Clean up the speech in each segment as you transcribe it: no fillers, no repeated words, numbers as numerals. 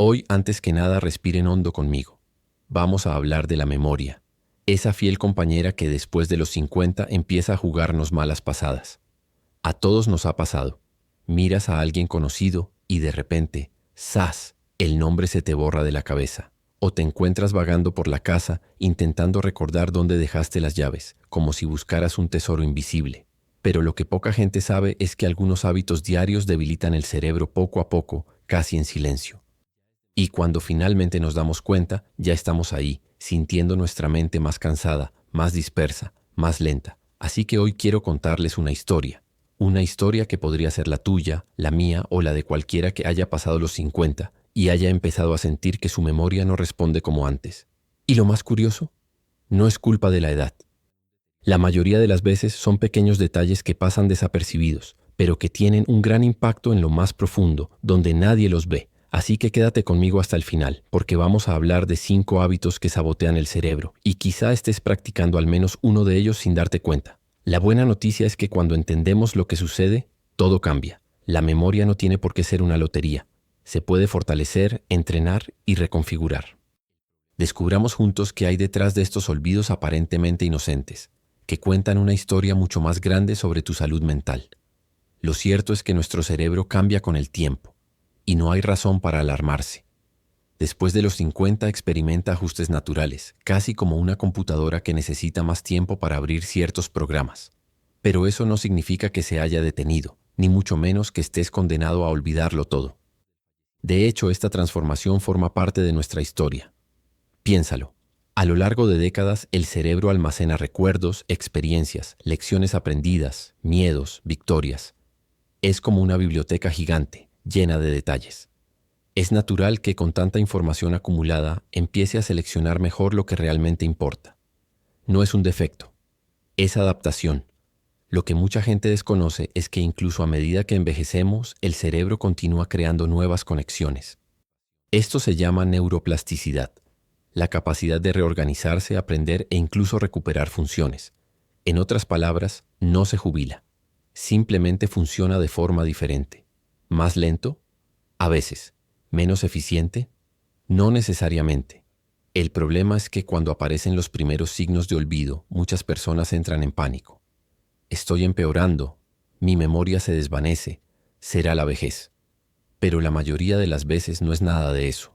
Hoy, antes que nada, respiren hondo conmigo. Vamos a hablar de la memoria, esa fiel compañera que después de los 50 empieza a jugarnos malas pasadas. A todos nos ha pasado. Miras a alguien conocido y de repente, ¡zas!, el nombre se te borra de la cabeza. O te encuentras vagando por la casa intentando recordar dónde dejaste las llaves, como si buscaras un tesoro invisible. Pero lo que poca gente sabe es que algunos hábitos diarios debilitan el cerebro poco a poco, casi en silencio. Y cuando finalmente nos damos cuenta, ya estamos ahí, sintiendo nuestra mente más cansada, más dispersa, más lenta. Así que hoy quiero contarles una historia. Una historia que podría ser la tuya, la mía o la de cualquiera que haya pasado los 50 y haya empezado a sentir que su memoria no responde como antes. Y lo más curioso, no es culpa de la edad. La mayoría de las veces son pequeños detalles que pasan desapercibidos, pero que tienen un gran impacto en lo más profundo, donde nadie los ve. Así que quédate conmigo hasta el final, porque vamos a hablar de 5 hábitos que sabotean el cerebro, y quizá estés practicando al menos uno de ellos sin darte cuenta. La buena noticia es que cuando entendemos lo que sucede, todo cambia. La memoria no tiene por qué ser una lotería. Se puede fortalecer, entrenar y reconfigurar. Descubramos juntos qué hay detrás de estos olvidos aparentemente inocentes, que cuentan una historia mucho más grande sobre tu salud mental. Lo cierto es que nuestro cerebro cambia con el tiempo, y no hay razón para alarmarse. Después de los 50 experimenta ajustes naturales, casi como una computadora que necesita más tiempo para abrir ciertos programas. Pero eso no significa que se haya detenido, ni mucho menos que estés condenado a olvidarlo todo. De hecho, esta transformación forma parte de nuestra historia. Piénsalo. A lo largo de décadas, el cerebro almacena recuerdos, experiencias, lecciones aprendidas, miedos, victorias. Es como una biblioteca gigante, llena de detalles. Es natural que con tanta información acumulada empiece a seleccionar mejor lo que realmente importa. No es un defecto, es adaptación. Lo que mucha gente desconoce es que incluso a medida que envejecemos, el cerebro continúa creando nuevas conexiones. Esto se llama neuroplasticidad, la capacidad de reorganizarse, aprender e incluso recuperar funciones. En otras palabras, no se jubila, simplemente funciona de forma diferente. ¿Más lento? A veces. ¿Menos eficiente? No necesariamente. El problema es que cuando aparecen los primeros signos de olvido, muchas personas entran en pánico. Estoy empeorando, mi memoria se desvanece, será la vejez. Pero la mayoría de las veces no es nada de eso.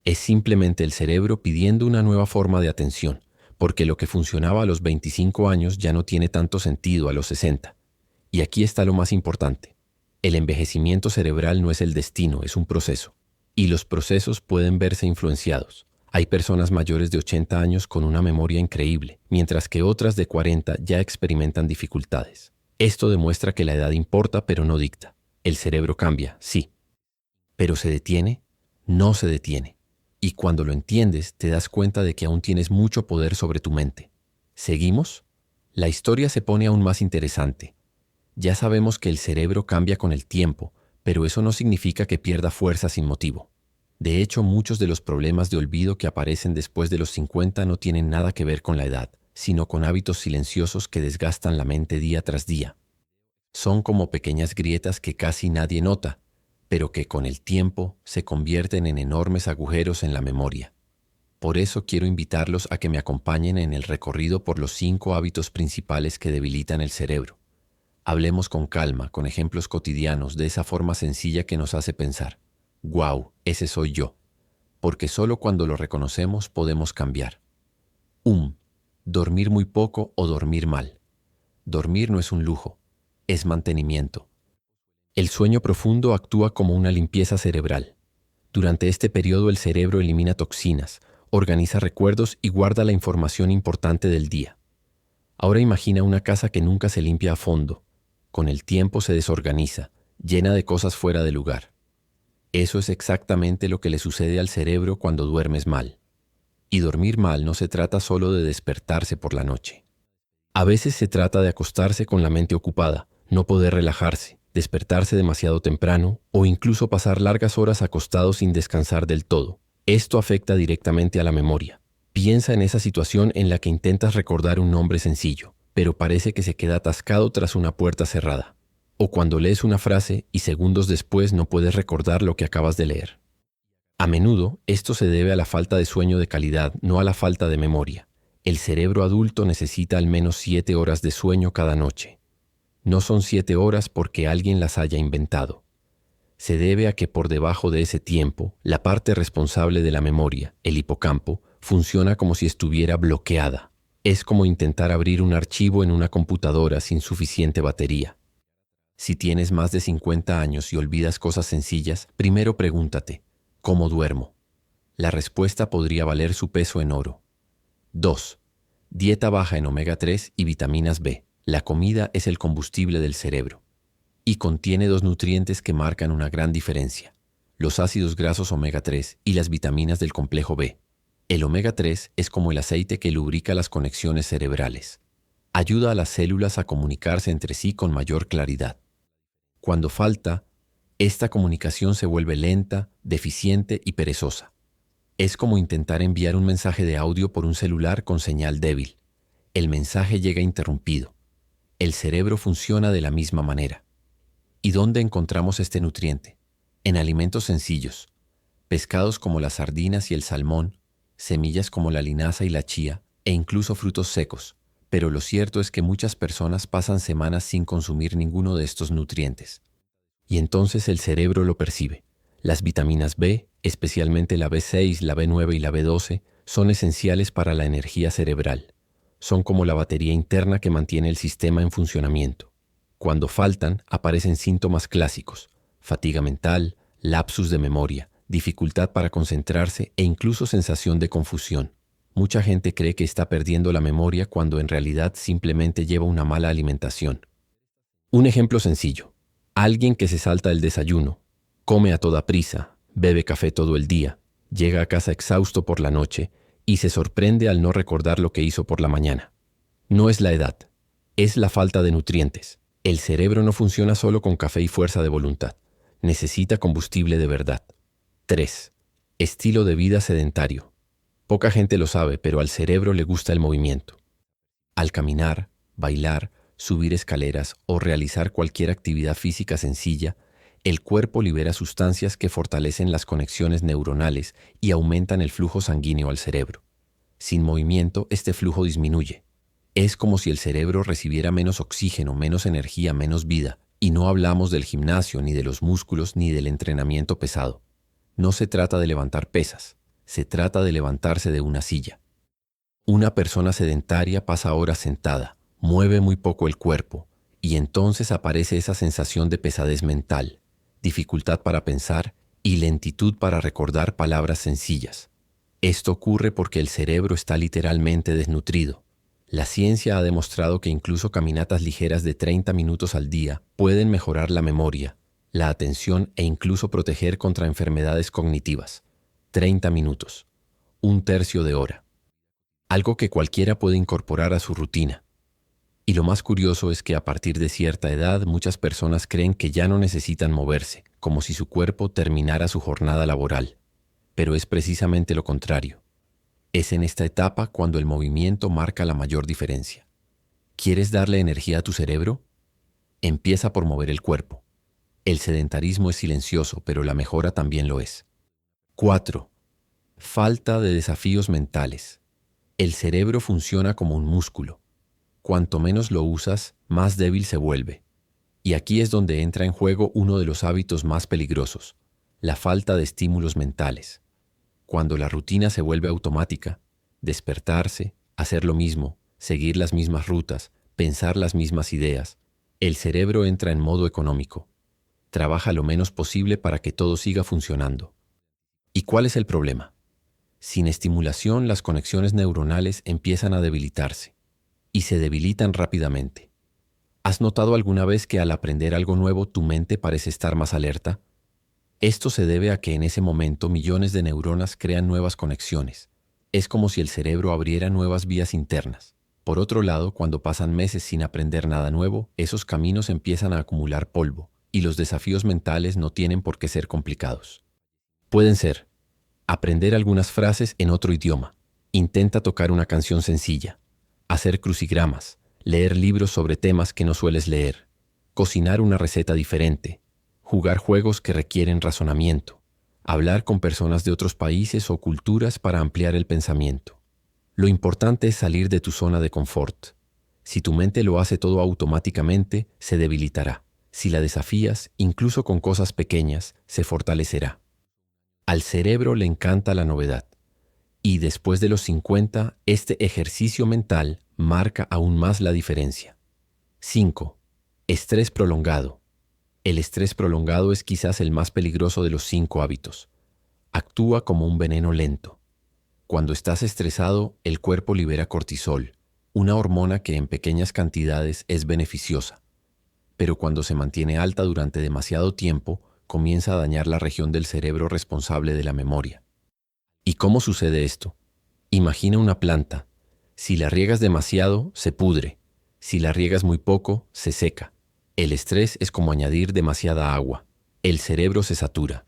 Es simplemente el cerebro pidiendo una nueva forma de atención, porque lo que funcionaba a los 25 años ya no tiene tanto sentido a los 60. Y aquí está lo más importante. El envejecimiento cerebral no es el destino, es un proceso. Y los procesos pueden verse influenciados. Hay personas mayores de 80 años con una memoria increíble, mientras que otras de 40 ya experimentan dificultades. Esto demuestra que la edad importa, pero no dicta. El cerebro cambia, sí. ¿Pero se detiene? No se detiene. Y cuando lo entiendes, te das cuenta de que aún tienes mucho poder sobre tu mente. ¿Seguimos? La historia se pone aún más interesante. Ya sabemos que el cerebro cambia con el tiempo, pero eso no significa que pierda fuerza sin motivo. De hecho, muchos de los problemas de olvido que aparecen después de los 50 no tienen nada que ver con la edad, sino con hábitos silenciosos que desgastan la mente día tras día. Son como pequeñas grietas que casi nadie nota, pero que con el tiempo se convierten en enormes agujeros en la memoria. Por eso quiero invitarlos a que me acompañen en el recorrido por los 5 hábitos principales que debilitan el cerebro. Hablemos con calma, con ejemplos cotidianos, de esa forma sencilla que nos hace pensar, «Guau, ese soy yo», porque solo cuando lo reconocemos podemos cambiar. 1. Dormir muy poco o dormir mal. Dormir no es un lujo, es mantenimiento. El sueño profundo actúa como una limpieza cerebral. Durante este periodo el cerebro elimina toxinas, organiza recuerdos y guarda la información importante del día. Ahora imagina una casa que nunca se limpia a fondo. Con el tiempo se desorganiza, llena de cosas fuera de lugar. Eso es exactamente lo que le sucede al cerebro cuando duermes mal. Y dormir mal no se trata solo de despertarse por la noche. A veces se trata de acostarse con la mente ocupada, no poder relajarse, despertarse demasiado temprano o incluso pasar largas horas acostado sin descansar del todo. Esto afecta directamente a la memoria. Piensa en esa situación en la que intentas recordar un nombre sencillo, pero parece que se queda atascado tras una puerta cerrada. O cuando lees una frase y segundos después no puedes recordar lo que acabas de leer. A menudo, esto se debe a la falta de sueño de calidad, no a la falta de memoria. El cerebro adulto necesita al menos 7 horas de sueño cada noche. No son 7 horas porque alguien las haya inventado. Se debe a que por debajo de ese tiempo, la parte responsable de la memoria, el hipocampo, funciona como si estuviera bloqueada. Es como intentar abrir un archivo en una computadora sin suficiente batería. Si tienes más de 50 años y olvidas cosas sencillas, primero pregúntate, ¿cómo duermo? La respuesta podría valer su peso en oro. 2. Dieta baja en omega 3 y vitaminas B. La comida es el combustible del cerebro y contiene 2 nutrientes que marcan una gran diferencia: los ácidos grasos omega 3 y las vitaminas del complejo B. El omega 3 es como el aceite que lubrica las conexiones cerebrales. Ayuda a las células a comunicarse entre sí con mayor claridad. Cuando falta, esta comunicación se vuelve lenta, deficiente y perezosa. Es como intentar enviar un mensaje de audio por un celular con señal débil. El mensaje llega interrumpido. El cerebro funciona de la misma manera. ¿Y dónde encontramos este nutriente? En alimentos sencillos: pescados como las sardinas y el salmón, semillas como la linaza y la chía, e incluso frutos secos. Pero lo cierto es que muchas personas pasan semanas sin consumir ninguno de estos nutrientes. Y entonces el cerebro lo percibe. Las vitaminas B, especialmente la B6, la B9 y la B12, son esenciales para la energía cerebral. Son como la batería interna que mantiene el sistema en funcionamiento. Cuando faltan, aparecen síntomas clásicos: fatiga mental, lapsus de memoria, dificultad para concentrarse e incluso sensación de confusión. Mucha gente cree que está perdiendo la memoria cuando en realidad simplemente lleva una mala alimentación. Un ejemplo sencillo: alguien que se salta el desayuno, come a toda prisa, bebe café todo el día, llega a casa exhausto por la noche y se sorprende al no recordar lo que hizo por la mañana. No es la edad, es la falta de nutrientes. El cerebro no funciona solo con café y fuerza de voluntad. Necesita combustible de verdad. 3. Estilo de vida sedentario. Poca gente lo sabe, pero al cerebro le gusta el movimiento. Al caminar, bailar, subir escaleras o realizar cualquier actividad física sencilla, el cuerpo libera sustancias que fortalecen las conexiones neuronales y aumentan el flujo sanguíneo al cerebro. Sin movimiento, este flujo disminuye. Es como si el cerebro recibiera menos oxígeno, menos energía, menos vida. Y no hablamos del gimnasio, ni de los músculos, ni del entrenamiento pesado. No se trata de levantar pesas, se trata de levantarse de una silla. Una persona sedentaria pasa horas sentada, mueve muy poco el cuerpo, y entonces aparece esa sensación de pesadez mental, dificultad para pensar y lentitud para recordar palabras sencillas. Esto ocurre porque el cerebro está literalmente desnutrido. La ciencia ha demostrado que incluso caminatas ligeras de 30 minutos al día pueden mejorar la memoria, la atención e incluso proteger contra enfermedades cognitivas. 30 minutos, un tercio de hora. Algo que cualquiera puede incorporar a su rutina. Y lo más curioso es que a partir de cierta edad muchas personas creen que ya no necesitan moverse, como si su cuerpo terminara su jornada laboral. Pero es precisamente lo contrario. Es en esta etapa cuando el movimiento marca la mayor diferencia. ¿Quieres darle energía a tu cerebro? Empieza por mover el cuerpo. El sedentarismo es silencioso, pero la mejora también lo es. 4. Falta de desafíos mentales. El cerebro funciona como un músculo. Cuanto menos lo usas, más débil se vuelve. Y aquí es donde entra en juego uno de los hábitos más peligrosos: la falta de estímulos mentales. Cuando la rutina se vuelve automática, despertarse, hacer lo mismo, seguir las mismas rutas, pensar las mismas ideas, el cerebro entra en modo económico. Trabaja lo menos posible para que todo siga funcionando. ¿Y cuál es el problema? Sin estimulación, las conexiones neuronales empiezan a debilitarse, y se debilitan rápidamente. ¿Has notado alguna vez que al aprender algo nuevo tu mente parece estar más alerta? Esto se debe a que en ese momento millones de neuronas crean nuevas conexiones. Es como si el cerebro abriera nuevas vías internas. Por otro lado, cuando pasan meses sin aprender nada nuevo, esos caminos empiezan a acumular polvo, y los desafíos mentales no tienen por qué ser complicados. Pueden ser: aprender algunas frases en otro idioma, intenta tocar una canción sencilla, hacer crucigramas, leer libros sobre temas que no sueles leer, cocinar una receta diferente, jugar juegos que requieren razonamiento, Hablar con personas de otros países o culturas para ampliar el pensamiento. Lo importante es salir de tu zona de confort. Si tu mente lo hace todo automáticamente, se debilitará. Si la desafías, incluso con cosas pequeñas, se fortalecerá. Al cerebro le encanta la novedad. Y después de los 50, este ejercicio mental marca aún más la diferencia. 5. Estrés prolongado. El estrés prolongado es quizás el más peligroso de los 5 hábitos. Actúa como un veneno lento. Cuando estás estresado, el cuerpo libera cortisol, una hormona que en pequeñas cantidades es beneficiosa. Pero cuando se mantiene alta durante demasiado tiempo, comienza a dañar la región del cerebro responsable de la memoria. ¿Y cómo sucede esto? Imagina una planta. Si la riegas demasiado, se pudre. Si la riegas muy poco, se seca. El estrés es como añadir demasiada agua. El cerebro se satura.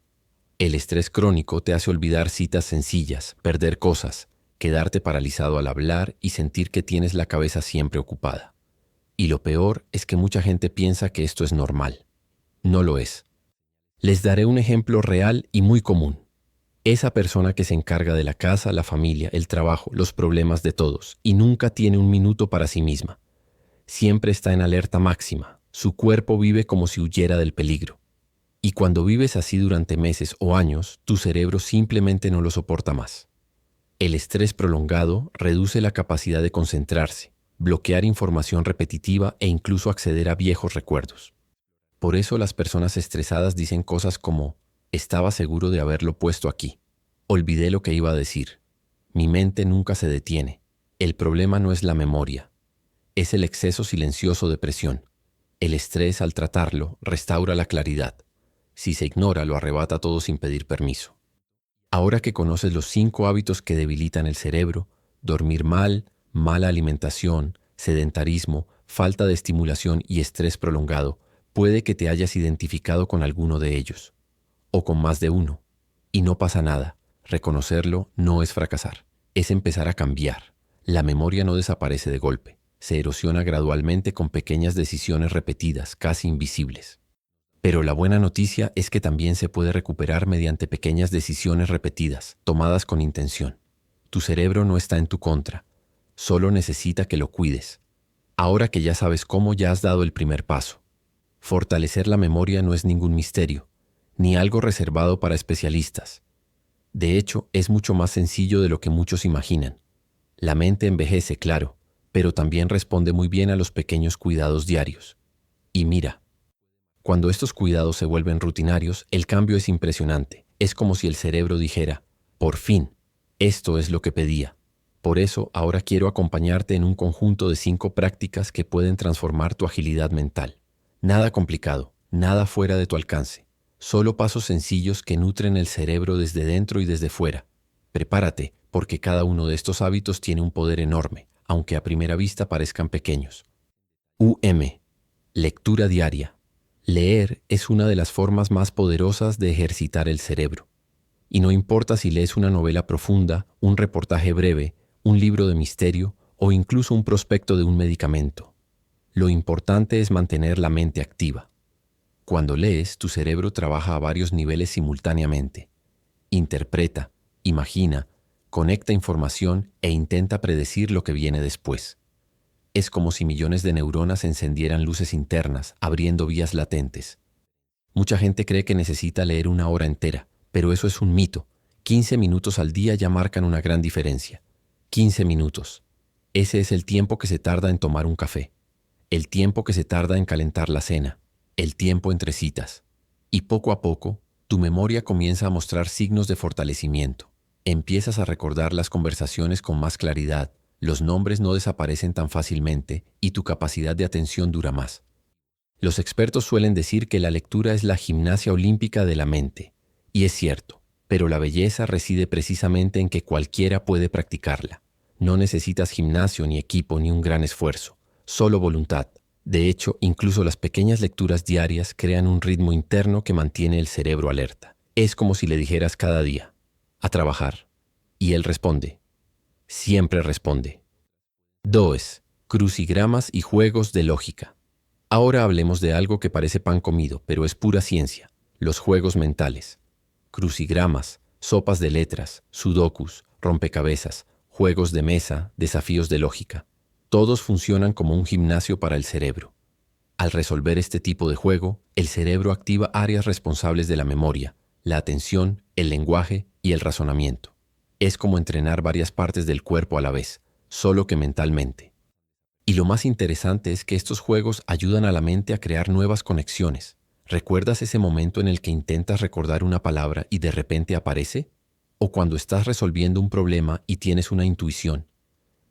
El estrés crónico te hace olvidar citas sencillas, perder cosas, quedarte paralizado al hablar y sentir que tienes la cabeza siempre ocupada. Y lo peor es que mucha gente piensa que esto es normal. No lo es. Les daré un ejemplo real y muy común. Esa persona que se encarga de la casa, la familia, el trabajo, los problemas de todos y nunca tiene un minuto para sí misma. Siempre está en alerta máxima. Su cuerpo vive como si huyera del peligro. Y cuando vives así durante meses o años, tu cerebro simplemente no lo soporta más. El estrés prolongado reduce la capacidad de concentrarse, bloquear información repetitiva e incluso acceder a viejos recuerdos. Por eso las personas estresadas dicen cosas como: estaba seguro de haberlo puesto aquí. Olvidé lo que iba a decir. Mi mente nunca se detiene. El problema no es la memoria. Es el exceso silencioso de presión. El estrés, al tratarlo, restaura la claridad. Si se ignora, lo arrebata todo sin pedir permiso. Ahora que conoces los 5 hábitos que debilitan el cerebro: dormir mal, mala alimentación, sedentarismo, falta de estimulación y estrés prolongado, puede que te hayas identificado con alguno de ellos, o con más de uno. Y no pasa nada. Reconocerlo no es fracasar, es empezar a cambiar. La memoria no desaparece de golpe, se erosiona gradualmente con pequeñas decisiones repetidas, casi invisibles. Pero la buena noticia es que también se puede recuperar mediante pequeñas decisiones repetidas, tomadas con intención. Tu cerebro no está en tu contra, solo necesita que lo cuides. Ahora que ya sabes cómo, ya has dado el primer paso. Fortalecer la memoria no es ningún misterio, ni algo reservado para especialistas. De hecho, es mucho más sencillo de lo que muchos imaginan. La mente envejece, claro, pero también responde muy bien a los pequeños cuidados diarios. Y mira, cuando estos cuidados se vuelven rutinarios, el cambio es impresionante. Es como si el cerebro dijera: por fin, esto es lo que pedía. Por eso, ahora quiero acompañarte en un conjunto de 5 prácticas que pueden transformar tu agilidad mental. Nada complicado, nada fuera de tu alcance. Solo pasos sencillos que nutren el cerebro desde dentro y desde fuera. Prepárate, porque cada uno de estos hábitos tiene un poder enorme, aunque a primera vista parezcan pequeños. Lectura diaria. Leer es una de las formas más poderosas de ejercitar el cerebro. Y no importa si lees una novela profunda, un reportaje breve, un libro de misterio o incluso un prospecto de un medicamento. Lo importante es mantener la mente activa. Cuando lees, tu cerebro trabaja a varios niveles simultáneamente. Interpreta, imagina, conecta información e intenta predecir lo que viene después. Es como si millones de neuronas encendieran luces internas, abriendo vías latentes. Mucha gente cree que necesita leer 1 hora entera, pero eso es un mito. 15 minutos al día ya marcan una gran diferencia. 15 minutos. Ese es el tiempo que se tarda en tomar un café, el tiempo que se tarda en calentar la cena, el tiempo entre citas. Y poco a poco, tu memoria comienza a mostrar signos de fortalecimiento. Empiezas a recordar las conversaciones con más claridad, los nombres no desaparecen tan fácilmente y tu capacidad de atención dura más. Los expertos suelen decir que la lectura es la gimnasia olímpica de la mente, y es cierto, pero la belleza reside precisamente en que cualquiera puede practicarla. No necesitas gimnasio, ni equipo, ni un gran esfuerzo, solo voluntad. De hecho, incluso las pequeñas lecturas diarias crean un ritmo interno que mantiene el cerebro alerta. Es como si le dijeras cada día: a trabajar. Y él responde. Siempre responde. 2. Crucigramas y juegos de lógica. Ahora hablemos de algo que parece pan comido, pero es pura ciencia: los juegos mentales. crucigramas, sopas de letras, sudokus, rompecabezas, juegos de mesa, desafíos de lógica. Todos funcionan como un gimnasio para el cerebro. Al resolver este tipo de juego, el cerebro activa áreas responsables de la memoria, la atención, el lenguaje y el razonamiento. Es como entrenar varias partes del cuerpo a la vez, solo que mentalmente. Y lo más interesante es que estos juegos ayudan a la mente a crear nuevas conexiones. ¿Recuerdas ese momento en el que intentas recordar una palabra y de repente aparece? ¿O cuando estás resolviendo un problema y tienes una intuición?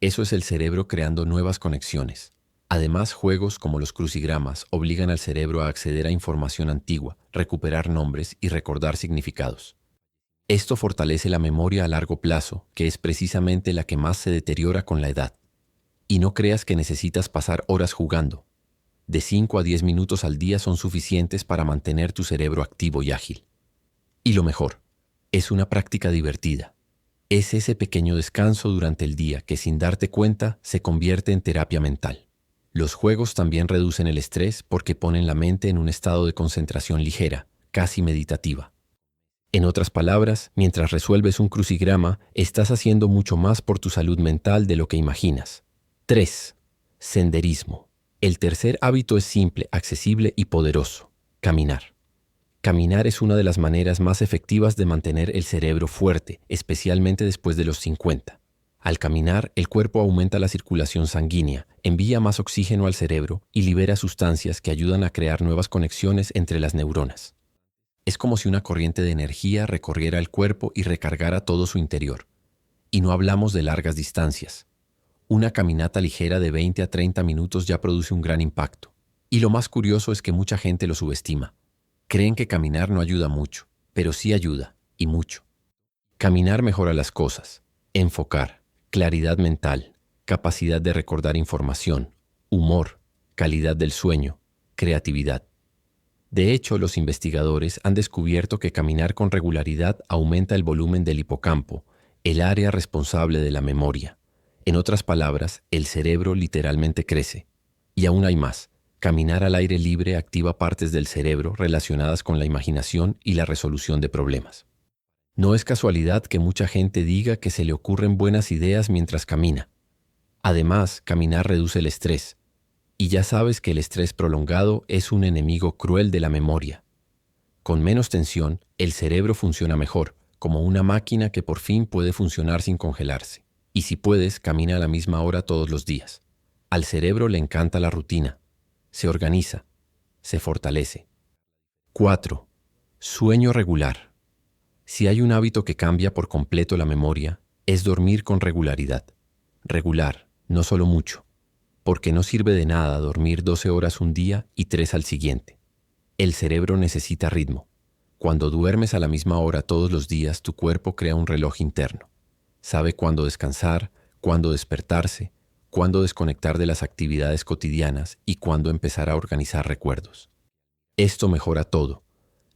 Eso es el cerebro creando nuevas conexiones. Además, juegos como los crucigramas obligan al cerebro a acceder a información antigua, recuperar nombres y recordar significados. Esto fortalece la memoria a largo plazo, que es precisamente la que más se deteriora con la edad. Y no creas que necesitas pasar horas jugando. De 5 a 10 minutos al día son suficientes para mantener tu cerebro activo y ágil. Y lo mejor, es una práctica divertida. Es ese pequeño descanso durante el día que sin darte cuenta se convierte en terapia mental. Los juegos también reducen el estrés porque ponen la mente en un estado de concentración ligera, casi meditativa. En otras palabras, mientras resuelves un crucigrama, estás haciendo mucho más por tu salud mental de lo que imaginas. 3. Senderismo. El tercer hábito es simple, accesible y poderoso: caminar. Caminar es una de las maneras más efectivas de mantener el cerebro fuerte, especialmente después de los 50. Al caminar, el cuerpo aumenta la circulación sanguínea, envía más oxígeno al cerebro y libera sustancias que ayudan a crear nuevas conexiones entre las neuronas. Es como si una corriente de energía recorriera el cuerpo y recargara todo su interior. Y no hablamos de largas distancias. Una caminata ligera de 20 a 30 minutos ya produce un gran impacto. Y lo más curioso es que mucha gente lo subestima. Creen que caminar no ayuda mucho, pero sí ayuda, y mucho. Caminar mejora las cosas: enfocar, claridad mental, capacidad de recordar información, humor, calidad del sueño, creatividad. De hecho, los investigadores han descubierto que caminar con regularidad aumenta el volumen del hipocampo, el área responsable de la memoria. En otras palabras, el cerebro literalmente crece. Y aún hay más. Caminar al aire libre activa partes del cerebro relacionadas con la imaginación y la resolución de problemas. No es casualidad que mucha gente diga que se le ocurren buenas ideas mientras camina. Además, caminar reduce el estrés. Y ya sabes que el estrés prolongado es un enemigo cruel de la memoria. Con menos tensión, el cerebro funciona mejor, como una máquina que por fin puede funcionar sin congelarse. Y si puedes, camina a la misma hora todos los días. Al cerebro le encanta la rutina. Se organiza, se fortalece. 4. Sueño regular. Si hay un hábito que cambia por completo la memoria, es dormir con regularidad. Regular, no solo mucho, porque no sirve de nada dormir 12 horas un día y 3 al siguiente. El cerebro necesita ritmo. Cuando duermes a la misma hora todos los días, tu cuerpo crea un reloj interno. Sabe cuándo descansar, cuándo despertarse, cuándo desconectar de las actividades cotidianas y cuándo empezar a organizar recuerdos. Esto mejora todo: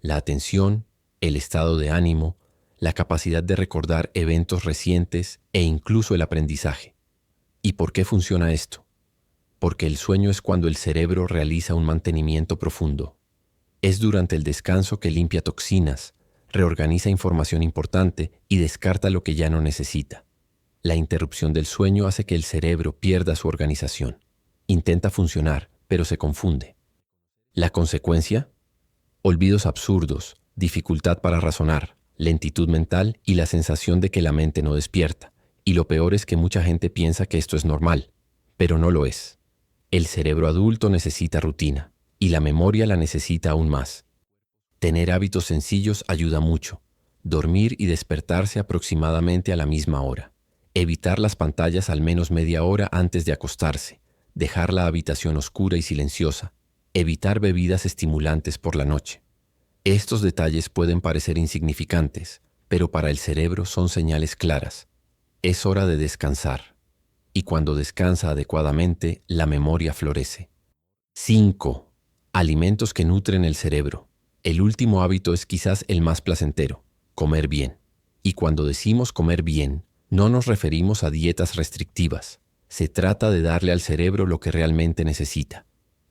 la atención, el estado de ánimo, la capacidad de recordar eventos recientes e incluso el aprendizaje. ¿Y por qué funciona esto? Porque el sueño es cuando el cerebro realiza un mantenimiento profundo. Es durante el descanso que limpia toxinas, reorganiza información importante y descarta lo que ya no necesita. La interrupción del sueño hace que el cerebro pierda su organización. Intenta funcionar, pero se confunde. ¿La consecuencia? Olvidos absurdos, dificultad para razonar, lentitud mental y la sensación de que la mente no despierta. Y lo peor es que mucha gente piensa que esto es normal, pero no lo es. El cerebro adulto necesita rutina, y la memoria la necesita aún más. Tener hábitos sencillos ayuda mucho. Dormir y despertarse aproximadamente a la misma hora. Evitar las pantallas al menos media hora antes de acostarse. Dejar la habitación oscura y silenciosa. Evitar bebidas estimulantes por la noche. Estos detalles pueden parecer insignificantes, pero para el cerebro son señales claras. Es hora de descansar. Y cuando descansa adecuadamente, la memoria florece. 5. Alimentos que nutren el cerebro. El último hábito es quizás el más placentero: comer bien. Y cuando decimos comer bien, no nos referimos a dietas restrictivas. Se trata de darle al cerebro lo que realmente necesita.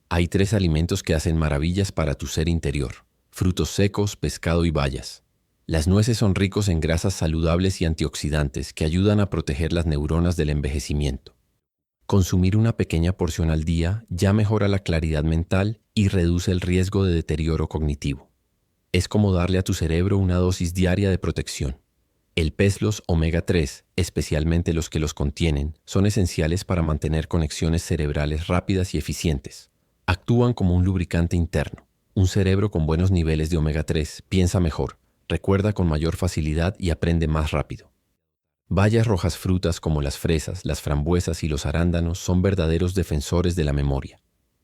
Hay 3 alimentos que hacen maravillas para tu ser interior: frutos secos, pescado y bayas. Las nueces son ricos en grasas saludables y antioxidantes que ayudan a proteger las neuronas del envejecimiento. Consumir una pequeña porción al día ya mejora la claridad mental y reduce el riesgo de deterioro cognitivo. Es como darle a tu cerebro una dosis diaria de protección. El pez, los omega 3, especialmente los que los contienen, son esenciales para mantener conexiones cerebrales rápidas y eficientes. Actúan como un lubricante interno. Un cerebro con buenos niveles de omega 3 piensa mejor, recuerda con mayor facilidad y aprende más rápido. Bayas rojas, frutas como las fresas, las frambuesas y los arándanos son verdaderos defensores de la memoria.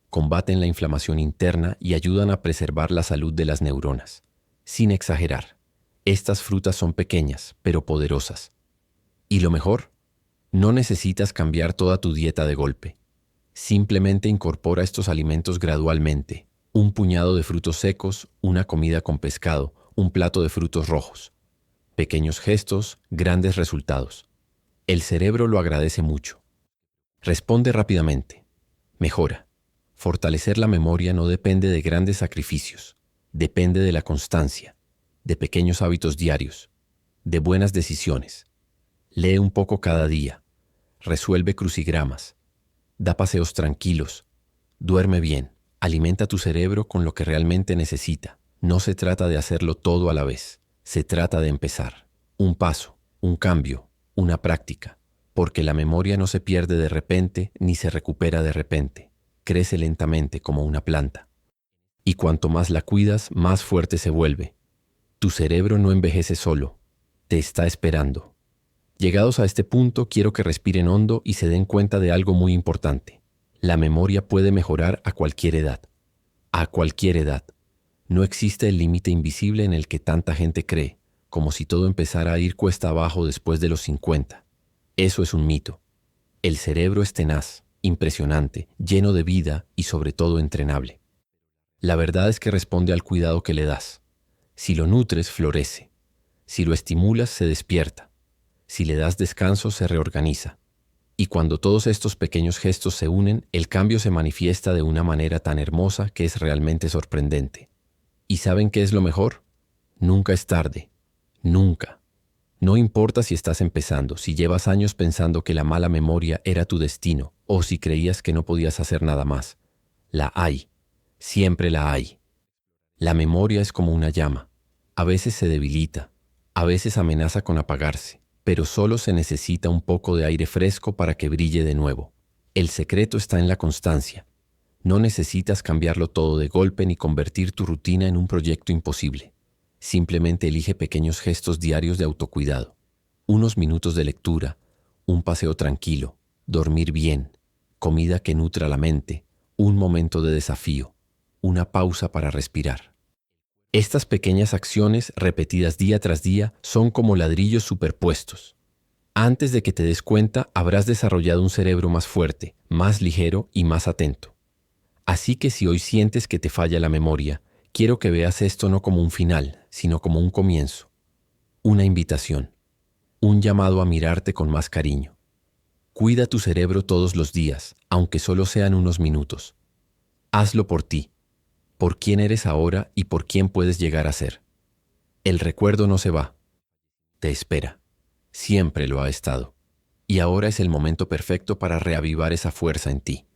Combaten la inflamación interna y ayudan a preservar la salud de las neuronas. Sin exagerar, estas frutas son pequeñas, pero poderosas. Y lo mejor, no necesitas cambiar toda tu dieta de golpe. Simplemente incorpora estos alimentos gradualmente. Un puñado de frutos secos, una comida con pescado, un plato de frutos rojos. Pequeños gestos, grandes resultados. El cerebro lo agradece mucho. Responde rápidamente. Mejora. Fortalecer la memoria no depende de grandes sacrificios. Depende de la constancia, de pequeños hábitos diarios, de buenas decisiones. Lee un poco cada día. Resuelve crucigramas. Da paseos tranquilos. Duerme bien. Alimenta tu cerebro con lo que realmente necesita. No se trata de hacerlo todo a la vez. Se trata de empezar. Un paso, un cambio, una práctica. Porque la memoria no se pierde de repente ni se recupera de repente. Crece lentamente como una planta. Y cuanto más la cuidas, más fuerte se vuelve. Tu cerebro no envejece solo. Te está esperando. Llegados a este punto, quiero que respiren hondo y se den cuenta de algo muy importante. La memoria puede mejorar a cualquier edad. A cualquier edad. No existe el límite invisible en el que tanta gente cree, como si todo empezara a ir cuesta abajo después de los 50. Eso es un mito. El cerebro es tenaz, impresionante, lleno de vida y sobre todo entrenable. La verdad es que responde al cuidado que le das. Si lo nutres, florece. Si lo estimulas, se despierta. Si le das descanso, se reorganiza. Y cuando todos estos pequeños gestos se unen, el cambio se manifiesta de una manera tan hermosa que es realmente sorprendente. ¿Y saben qué es lo mejor? Nunca es tarde. Nunca. No importa si estás empezando, si llevas años pensando que la mala memoria era tu destino, o si creías que no podías hacer nada más. La hay. Siempre la hay. La memoria es como una llama. A veces se debilita, a veces amenaza con apagarse, pero solo se necesita un poco de aire fresco para que brille de nuevo. El secreto está en la constancia. No necesitas cambiarlo todo de golpe ni convertir tu rutina en un proyecto imposible. Simplemente elige pequeños gestos diarios de autocuidado. Unos minutos de lectura, un paseo tranquilo, dormir bien, comida que nutra la mente, un momento de desafío, una pausa para respirar. Estas pequeñas acciones, repetidas día tras día, son como ladrillos superpuestos. Antes de que te des cuenta, habrás desarrollado un cerebro más fuerte, más ligero y más atento. Así que si hoy sientes que te falla la memoria, quiero que veas esto no como un final, sino como un comienzo. Una invitación. Un llamado a mirarte con más cariño. Cuida tu cerebro todos los días, aunque solo sean unos minutos. Hazlo por ti, por quién eres ahora y por quién puedes llegar a ser. El recuerdo no se va. Te espera. Siempre lo ha estado. Y ahora es el momento perfecto para reavivar esa fuerza en ti.